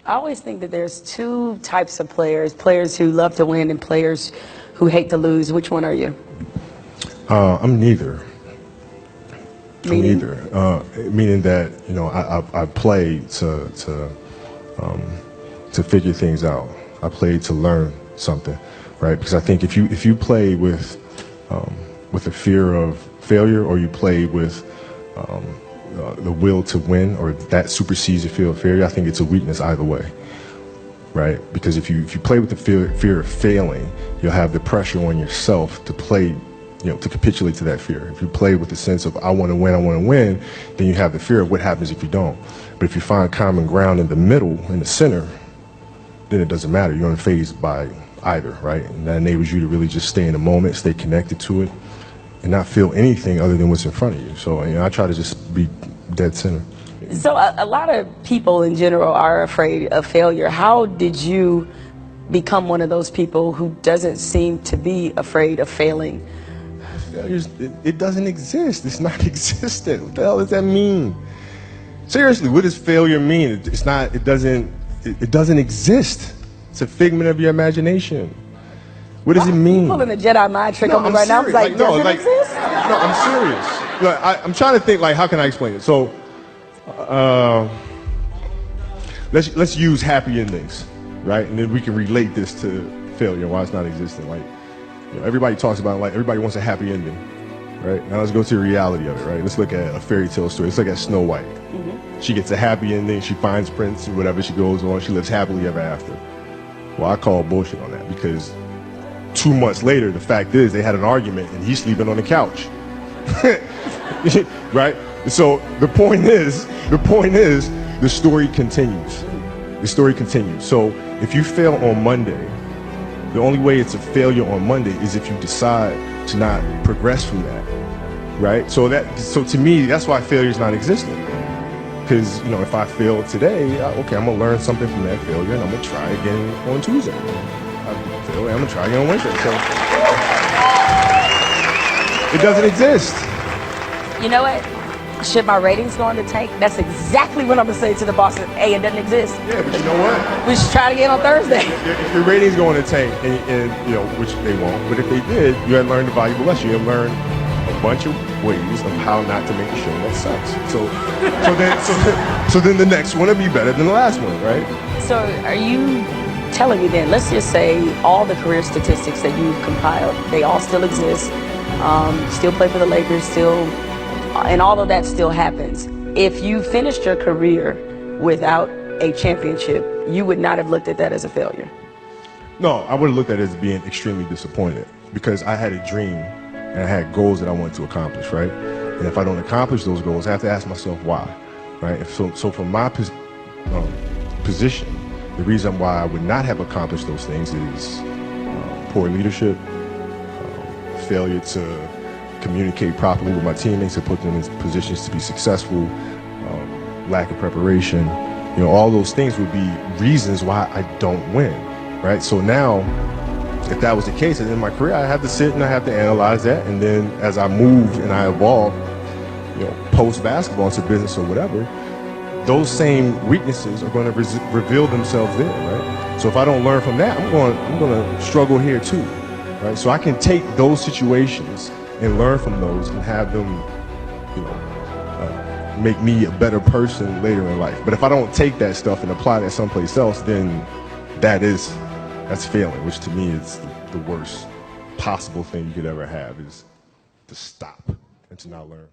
I always think that there's two types of players: players who love to win and players who hate to lose. Which one are you? I'm neither. Meaning? I'm neither. Meaning that I play to figure things out. I play to learn something, right? Because I think if you play with a fear of failure, or you play with the will to win, or that supersedes your fear of failure, I think it's a weakness either way, right? Because if you play with the fear of failing, you'll have the pressure on yourself to play, to capitulate to that fear. If you play with the sense of I want to win, then you have the fear of what happens if you don't. But if you find common ground in the middle, in the center, then it doesn't matter. You're unfazed by either, right? And that enables you to really just stay in the moment, stay connected to it, and not feel anything other than what's in front of you. So I try to just be dead center. So a lot of people in general are afraid of failure. How did you become one of those people who doesn't seem to be afraid of failing? It doesn't exist. It's not existent. What the hell does that mean? Seriously, what does failure mean? It doesn't exist. It's a figment of your imagination. What does it mean? You're pulling a Jedi mind trick on me right now. I was like, does it exist? No, I'm serious. I'm trying to think, how can I explain it? So, let's use happy endings, right? And then we can relate this to failure, why it's not existent. Everybody talks about everybody wants a happy ending, right? Now let's go to the reality of it, right? Let's look at a fairy tale story. Let's look at Snow White. Mm-hmm. She gets a happy ending. She finds Prince and whatever, she goes on. She lives happily ever after. Well, I call bullshit on that, because 2 months later, the fact is they had an argument and he's sleeping on the couch. Right? So the point is, the story continues. The story continues. So if you fail on Monday, the only way it's a failure on Monday is if you decide to not progress from that, right? So to me, that's why failure is not existent. Because if I fail today, okay, I'm gonna learn something from that failure, and I'm gonna try again on Tuesday. I fail, I'm gonna try again on Wednesday. So it doesn't exist. You know what? Should my ratings go in the tank? That's exactly what I'm gonna say to the boss. Hey, it doesn't exist. Yeah, but you know what? We should try it again on Thursday. If your ratings go in the tank, and which they won't, but if they did, you had learned a valuable lesson. You had learned a bunch of ways of how not to make a show that sucks. So then the next one will be better than the last one, right? So are you telling me then, let's just say all the career statistics that you've compiled, they all still exist, still play for the Lakers, and all of that still happens. If you finished your career without a championship, you would not have looked at that as a failure? No, I would have looked at it as being extremely disappointed, because I had a dream and I had goals that I wanted to accomplish, right? And if I don't accomplish those goals, I have to ask myself why, right? So from my position, the reason why I would not have accomplished those things is poor leadership, failure to communicate properly with my teammates to put them in positions to be successful, lack of preparation. All those things would be reasons why I don't win, right? So now, if that was the case, in my career, I have to sit and I have to analyze that, and then as I move and I evolve, post basketball into business or whatever, those same weaknesses are going to reveal themselves there, right? So if I don't learn from that, I'm going to struggle here too, right? So I can take those situations and learn from those and have them, make me a better person later in life. But if I don't take that stuff and apply that someplace else, then that's failing, which to me is the worst possible thing you could ever have, is to stop and to not learn.